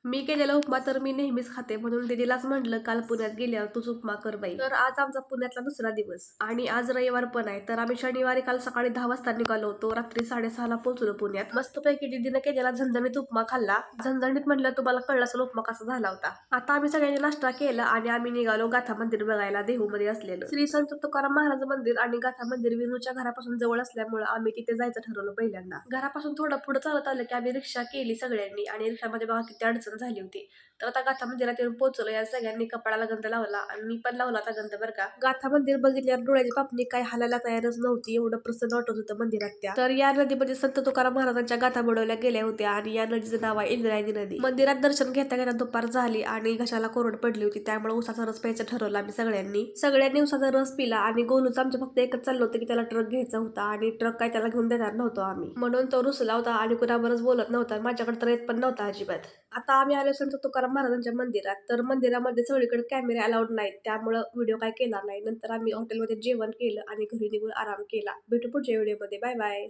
मी केलेला उपमा तर मी नेहमीच खाते, म्हणून दीदीलाच म्हटलं काल पुण्यात गेल्यावर तूच उपमा कर बाई. तर आज आमचा पुण्यातला दुसरा दिवस आणि आज रविवार पण आहे. तर आम्ही शनिवारी काल सकाळी 10 वाजता निघालो होतो, रात्री 6:30ला पोहोचलो पुण्यात. मस्तपैकी दीदीने केलेला झणझणीत उपमा खाल्ला. झणझणीत म्हणलं तुम्हाला कळलं असेल उपमा कसा झाला होता. आता आम्ही सगळ्यांनी नाश्ता केला आणि आम्ही निघालो गाथा मंदिर बघायला, देहूमध्ये असलेलं श्री संत तुकाराम महाराज मंदिर आणि गाथा मंदिर विनूच्या घरापासून जवळ असल्यामुळे आम्ही तिथे जायचं ठरवलं पहिल्यांदा. घरापासून थोडं पुढे चालत आलं की आम्ही रिक्षा केली सगळ्यांनी आणि रिक्षामध्ये बघा किती अडचण झाली होती. तर आता गाथा मंदिरात येऊन पोहोचलो. या सगळ्यांनी कपाळाला गंध लावला आणि मी पण लावला आता गंध बरं का. गाथा मंदिर बघितल्यावर डोळ्याची पापणी काय हालायला तयारच नव्हती, एवढं प्रसन्न वाटत होतं मंदिरात त्या. तर या नदीमध्ये संत तुकाराम महाराजांच्या गाथा बुडवल्या गेल्या होत्या आणि या नदीचं नाव आहे इंद्रायणी नदी. मंदिरात दर्शन घेता घेता दुपार झाली आणि घशाला कोरड पडली होती, त्यामुळे उसाचा रस प्यायचं ठरवलं आम्ही सगळ्यांनी उसाचा रस पिला आणि गोलूच आमचं फक्त एकच चाललं होतं की त्याला ट्रक घ्यायचा होता आणि ट्रक काय त्याला घेऊन देणार नव्हतो आम्ही, म्हणून तो रुसला होता आणि कुणाबरोबर बोलत नव्हता. माझ्याकडे तर येत पण नव्हता अजिबात. आता आम्ही आलो संत तुकाराम महाराजांच्या मंदिरात. तर मंदिरामध्ये सगळीकडे कॅमेरे अलाउड नाहीत, त्यामुळे व्हिडिओ काय केला नाही. नंतर आम्ही हॉटेलमध्ये जेवण केलं आणि घरी निघून आराम केला. भेटू पुढच्या व्हिडिओमध्ये. Bye bye.